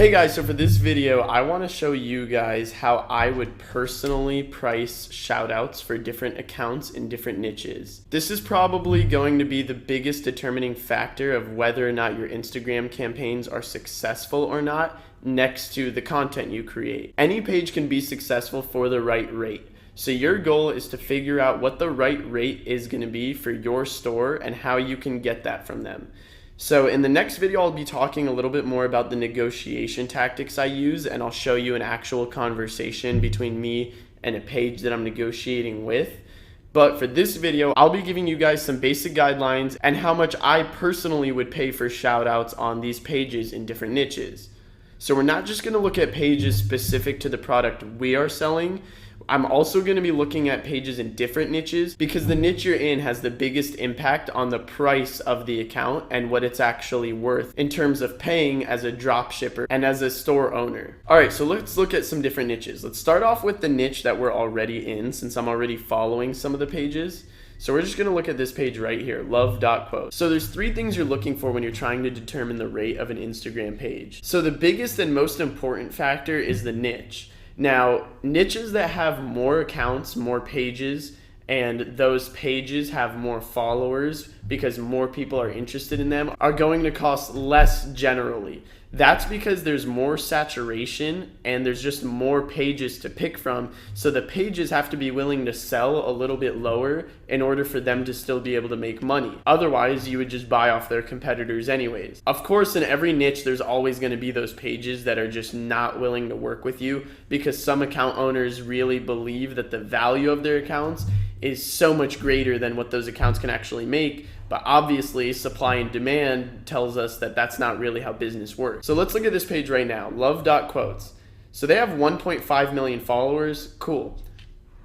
Hey guys, so for this video, I want to show you guys how I would personally price shoutouts for different accounts in different niches. This is probably going to be the biggest determining factor of whether or not your Instagram campaigns are successful or not, next to the content you create. Any page can be successful for the right rate. So your goal is to figure out what the right rate is going to be for your store and how you can get that from them. So in the next video, I'll be talking a little bit more about the negotiation tactics I use, and I'll show you an actual conversation between me and a page that I'm negotiating with. But for this video, I'll be giving you guys some basic guidelines and how much I personally would pay for shoutouts on these pages in different niches. So we're not just going to look at pages specific to the product we are selling. I'm also going to be looking at pages in different niches because the niche you're in has the biggest impact on the price of the account and what it's actually worth in terms of paying as a drop shipper and as a store owner. All right, so let's look at some different niches. Let's start off with the niche that we're already in, since I'm already following some of the pages. So we're just going to look at this page right here, love.quotes. So there's three things you're looking for when you're trying to determine the rate of an Instagram page. So the biggest and most important factor is the niche. Now, niches that have more accounts, more pages, and those pages have more followers because more people are interested in them are going to cost less generally. That's because there's more saturation and there's just more pages to pick from. So the pages have to be willing to sell a little bit lower in order for them to still be able to make money. Otherwise, you would just buy off their competitors anyways. Of course, in every niche, there's always going to be those pages that are just not willing to work with you because some account owners really believe that the value of their accounts is so much greater than what those accounts can actually make. But obviously, supply and demand tells us that that's not really how business works. So let's look at this page right now, love.quotes. So they have 1.5 million followers. Cool.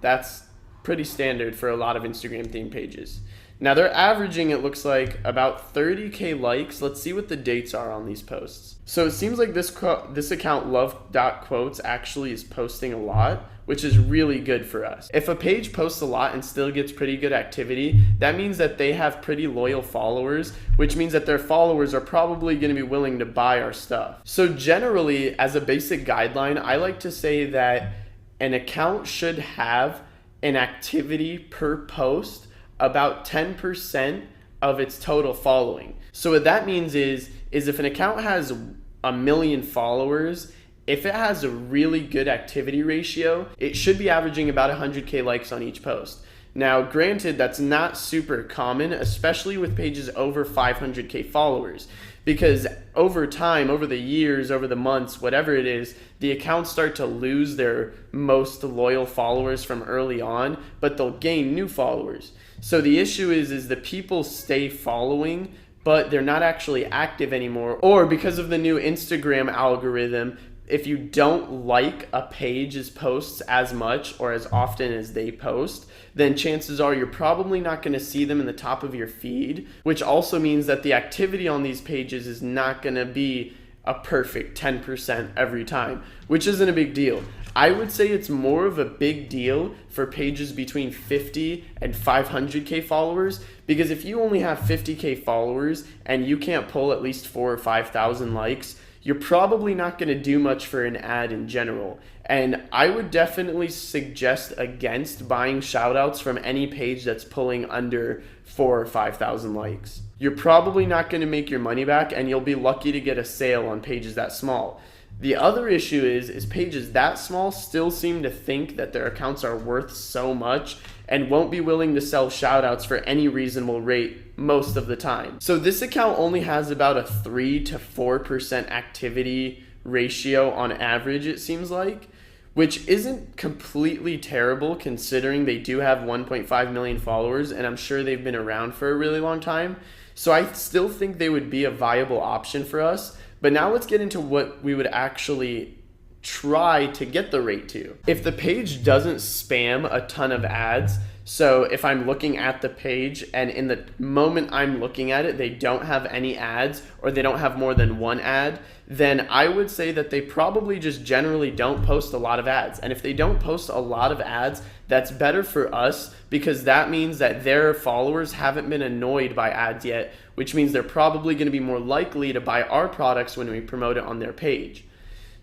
That's pretty standard for a lot of Instagram theme pages. Now they're averaging, it looks like, about 30K likes. Let's see what the dates are on these posts. So it seems like this account, love.quotes, actually is posting a lot, which is really good for us. If a page posts a lot and still gets pretty good activity, that means that they have pretty loyal followers, which means that their followers are probably going to be willing to buy our stuff. So generally, as a basic guideline, I like to say that an account should have an activity per post about 10% of its total following. So what that means is if an account has 1 million followers, if it has a really good activity ratio, it should be averaging about 100K likes on each post. Now, granted, that's not super common, especially with pages over 500K followers, because over time, over the years, over the months, whatever it is, the accounts start to lose their most loyal followers from early on, but they'll gain new followers. So the issue is the people stay following, but they're not actually active anymore, or because of the new Instagram algorithm, if you don't like a page's posts as much or as often as they post, then chances are you're probably not going to see them in the top of your feed, which also means that the activity on these pages is not going to be a perfect 10% every time, which isn't a big deal. I would say it's more of a big deal for pages between 50 and 500K followers, because if you only have 50K followers and you can't pull at least 4,000 or 5,000 likes, you're probably not going to do much for an ad in general. And I would definitely suggest against buying shoutouts from any page that's pulling under 4,000 or 5,000 likes. You're probably not going to make your money back, and you'll be lucky to get a sale on pages that small. The other issue is pages that small still seem to think that their accounts are worth so much and won't be willing to sell shoutouts for any reasonable rate most of the time. So this account only has about a 3 to 4% activity ratio on average, it seems like, which isn't completely terrible considering they do have 1.5 million followers, and I'm sure they've been around for a really long time. So I still think they would be a viable option for us. But now let's get into what we would actually try to get the rate to. If the page doesn't spam a ton of ads, so if I'm looking at the page and in the moment I'm looking at it, they don't have any ads or they don't have more than one ad, then I would say that they probably just generally don't post a lot of ads. And if they don't post a lot of ads, that's better for us because that means that their followers haven't been annoyed by ads yet, which means they're probably going to be more likely to buy our products when we promote it on their page.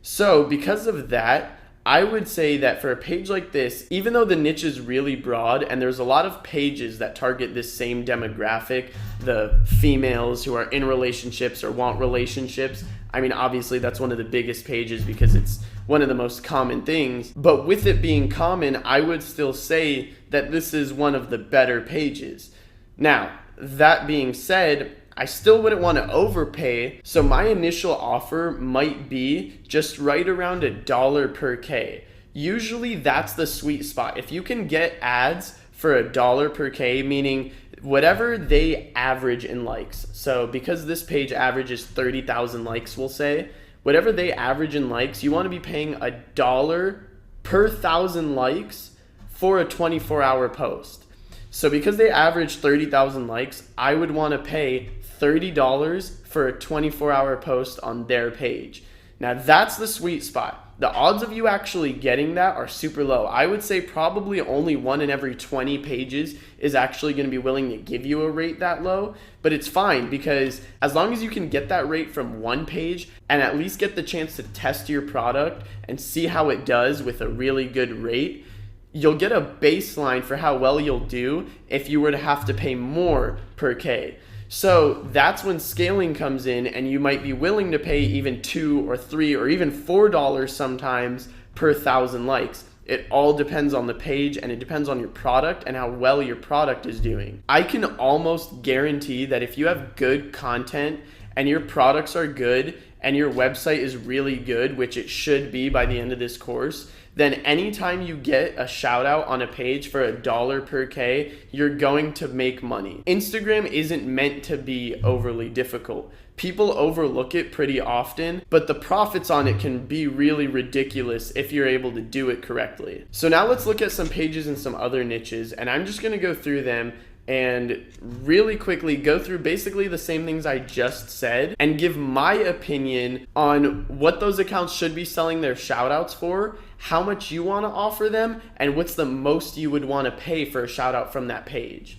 So because of that, I would say that for a page like this, even though the niche is really broad and there's a lot of pages that target this same demographic, the females who are in relationships or want relationships, I mean, obviously that's one of the biggest pages because it's one of the most common things. But with it being common, I would still say that this is one of the better pages. Now, that being said, I still wouldn't want to overpay, so my initial offer might be just right around $1 per K. Usually that's the sweet spot. If you can get ads for $1 per K, meaning whatever they average in likes. So because this page averages 30,000 likes, we'll say, whatever they average in likes, you want to be paying $1 per 1,000 likes for a 24-hour post. So because they average 30,000 likes, I would want to pay $30 for a 24-hour post on their page. Now that's the sweet spot. The odds of you actually getting that are super low. I would say probably only 1 in every 20 pages is actually going to be willing to give you a rate that low, but it's fine because as long as you can get that rate from one page and at least get the chance to test your product and see how it does with a really good rate, you'll get a baseline for how well you'll do if you were to have to pay more per K. So that's when scaling comes in and you might be willing to pay even $2 or $3 or even $4 sometimes per 1,000 likes. It all depends on the page and it depends on your product and how well your product is doing. I can almost guarantee that if you have good content and your products are good and your website is really good, which it should be by the end of this course, then anytime you get a shout out on a page for $1 per K, you're going to make money. Instagram isn't meant to be overly difficult. People overlook it pretty often, but the profits on it can be really ridiculous if you're able to do it correctly. So now let's look at some pages and some other niches, and I'm just gonna go through them and really quickly go through basically the same things I just said and give my opinion on what those accounts should be selling their shout outs for, how much you want to offer them, and what's the most you would want to pay for a shout out from that page.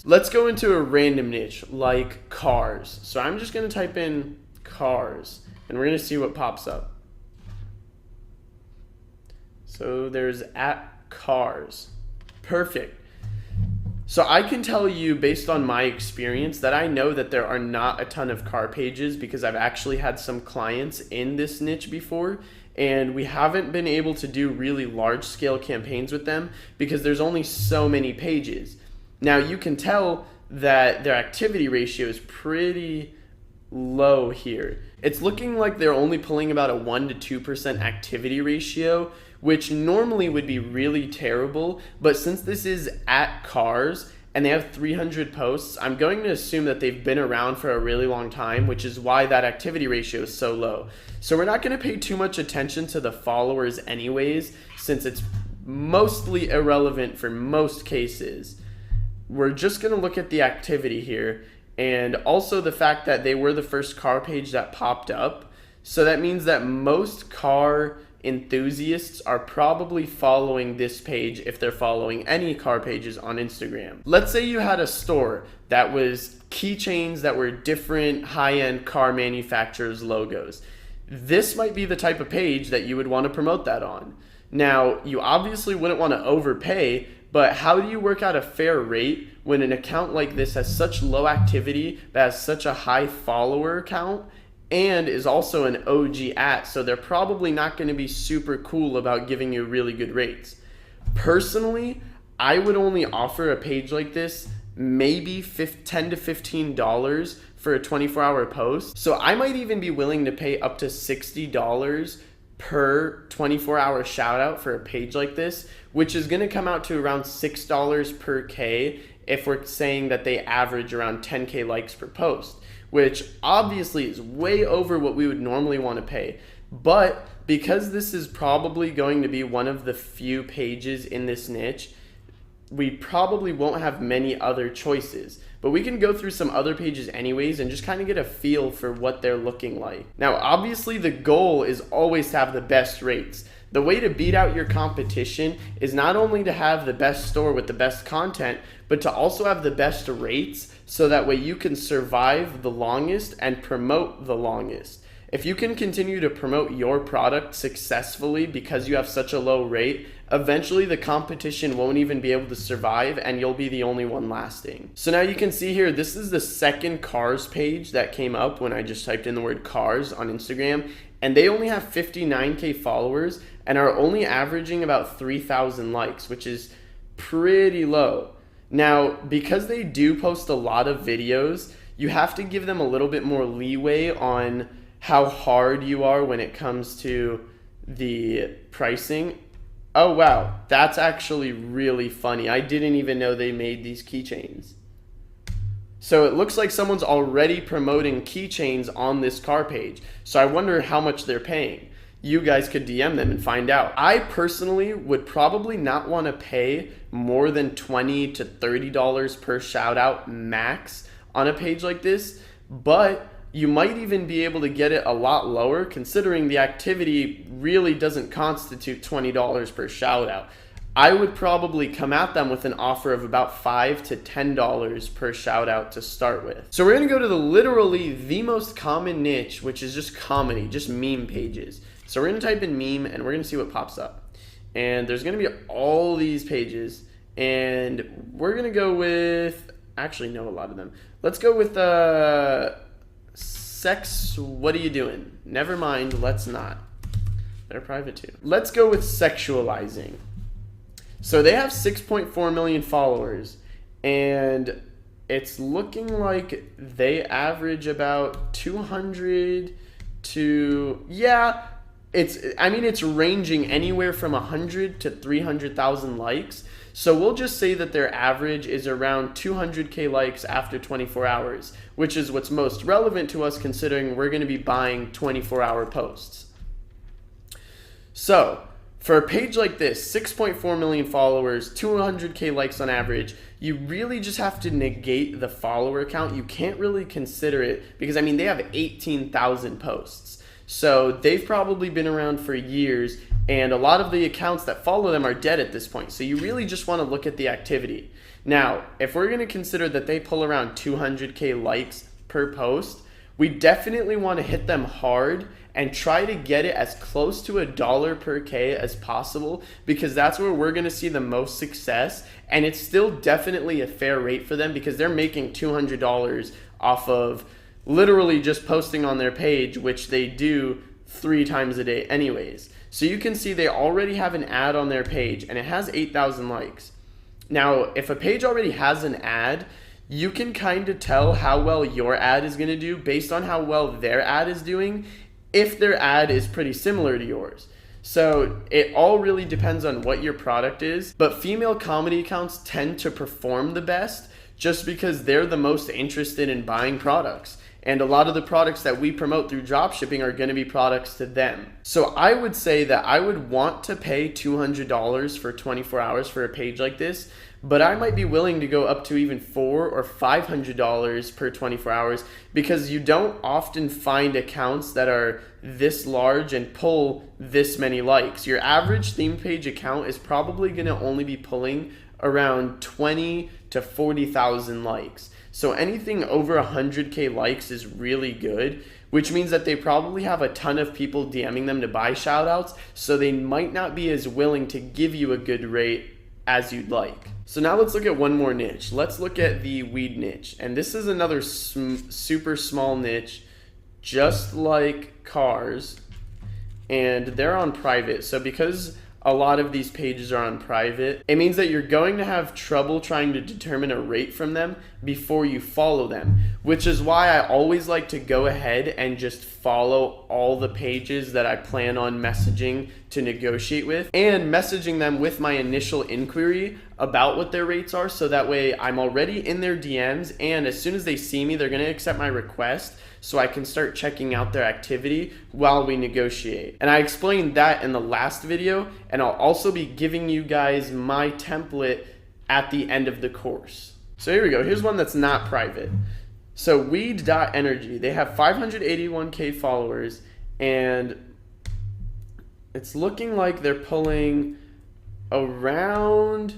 Let's go into a random niche like cars. So I'm just going to type in cars and we're going to see what pops up. So there's @cars. Perfect. So I can tell you based on my experience that I know that there are not a ton of car pages because I've actually had some clients in this niche before and we haven't been able to do really large scale campaigns with them because there's only so many pages. Now you can tell that their activity ratio is pretty low here. It's looking like they're only pulling about a 1 to 2% activity ratio, which normally would be really terrible, but since this is @cars and they have 300 posts, I'm going to assume that they've been around for a really long time, which is why that activity ratio is so low. So we're not going to pay too much attention to the followers anyways, since it's mostly irrelevant for most cases. We're just going to look at the activity here and also the fact that they were the first car page that popped up. So that means that most car enthusiasts are probably following this page if they're following any car pages on Instagram. Let's say you had a store that was keychains that were different high-end car manufacturers' logos. This might be the type of page that you would want to promote that on. Now, you obviously wouldn't want to overpay, but how do you work out a fair rate when an account like this has such low activity, but has such a high follower count, and is also an OG so they're probably not going to be super cool about giving you really good rates. Personally, I would only offer a page like this maybe $10 to $15 for a 24-hour post. So I might even be willing to pay up to $60 per 24-hour shout out for a page like this, which is going to come out to around $6 per K if we're saying that they average around 10K likes per post, which obviously is way over what we would normally want to pay. But because this is probably going to be one of the few pages in this niche, we probably won't have many other choices. But we can go through some other pages anyways and just kind of get a feel for what they're looking like. Now, obviously the goal is always to have the best rates. The way to beat out your competition is not only to have the best store with the best content, but to also have the best rates so that way you can survive the longest and promote the longest. If you can continue to promote your product successfully because you have such a low rate, eventually the competition won't even be able to survive and you'll be the only one lasting. So now you can see here, this is the second cars page that came up when I just typed in the word cars on Instagram, and they only have 59K followers and are only averaging about 3,000 likes, which is pretty low. Now, because they do post a lot of videos, you have to give them a little bit more leeway on how hard you are when it comes to the pricing. Oh wow, that's actually really funny. I didn't even know they made these keychains. So it looks like someone's already promoting keychains on this car page. So I wonder how much they're paying. You guys could DM them and find out. I personally would probably not want to pay more than $20 to $30 per shout out max on a page like this, but you might even be able to get it a lot lower considering the activity really doesn't constitute $20 per shout out. I would probably come at them with an offer of about $5 to $10 per shout out to start with. So we're gonna go to literally the most common niche, which is just comedy, just meme pages. So we're gonna type in meme and we're gonna see what pops up. And there's gonna be all these pages, and we're gonna go with, actually no, a lot of them. Let's go with sex, what are you doing? Never mind, let's not. They're private too. Let's go with sexualizing. So they have 6.4 million followers, and it's looking like they average about 200 to, yeah, it's ranging anywhere from 100 to 300,000 likes. So we'll just say that their average is around 200K likes after 24 hours, which is what's most relevant to us considering we're going to be buying 24-hour posts. So for a page like this, 6.4 million followers, 200K likes on average, you really just have to negate the follower count. You can't really consider it because, I mean, they have 18,000 posts. So they've probably been around for years, and a lot of the accounts that follow them are dead at this point. So you really just want to look at the activity. Now, if we're going to consider that they pull around 200K likes per post, we definitely want to hit them hard and try to get it as close to $1 per K as possible, because that's where we're going to see the most success. And it's still definitely a fair rate for them because they're making $200 off of literally just posting on their page, which they do 3 times a day anyways. So you can see they already have an ad on their page and it has 8,000 likes. Now, if a page already has an ad, you can kind of tell how well your ad is going to do based on how well their ad is doing, if their ad is pretty similar to yours. So it all really depends on what your product is, but female comedy accounts tend to perform the best just because they're the most interested in buying products. And a lot of the products that we promote through dropshipping are going to be products to them. So I would say that I would want to pay $200 for 24 hours for a page like this, but I might be willing to go up to even $400 or $500 per 24 hours because you don't often find accounts that are this large and pull this many likes. Your average theme page account is probably going to only be pulling around 20 to 40,000 likes. So anything over 100K likes is really good, which means that they probably have a ton of people DMing them to buy shoutouts, so they might not be as willing to give you a good rate as you'd like. So now let's look at one more niche. Let's look at the weed niche. And this is another super small niche, just like cars, and they're on private. So because a lot of these pages are on private, it means that you're going to have trouble trying to determine a rate from them before you follow them, which is why I always like to go ahead and just follow all the pages that I plan on messaging to negotiate with, and messaging them with my initial inquiry about what their rates are, so that way I'm already in their DMs, and as soon as they see me, they're going to accept my request, so I can start checking out their activity while we negotiate. And I explained that in the last video, and I'll also be giving you guys my template at the end of the course. So here we go. Here's one that's not private. So weed.energy, they have 581K followers, and it's looking like they're pulling around,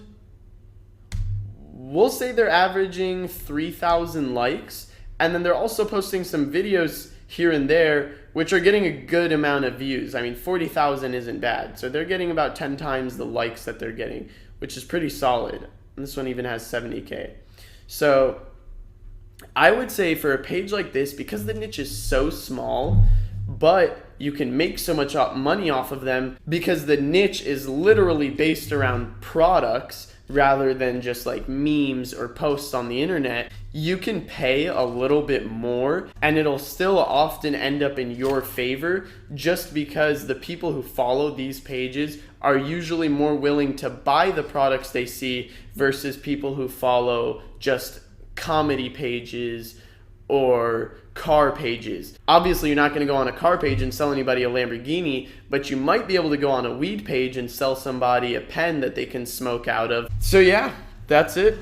we'll say they're averaging 3,000 likes. And then they're also posting some videos here and there, which are getting a good amount of views. I mean, 40,000 isn't bad. So they're getting about 10 times the likes that they're getting, which is pretty solid. And this one even has 70K. So I would say for a page like this, because the niche is so small, but you can make so much money off of them because the niche is literally based around products rather than just like memes or posts on the internet, you can pay a little bit more and it'll still often end up in your favor just because the people who follow these pages are usually more willing to buy the products they see versus people who follow just comedy pages or car pages. Obviously, you're not going to go on a car page and sell anybody a Lamborghini, but you might be able to go on a weed page and sell somebody a pen that they can smoke out of. So yeah, that's it.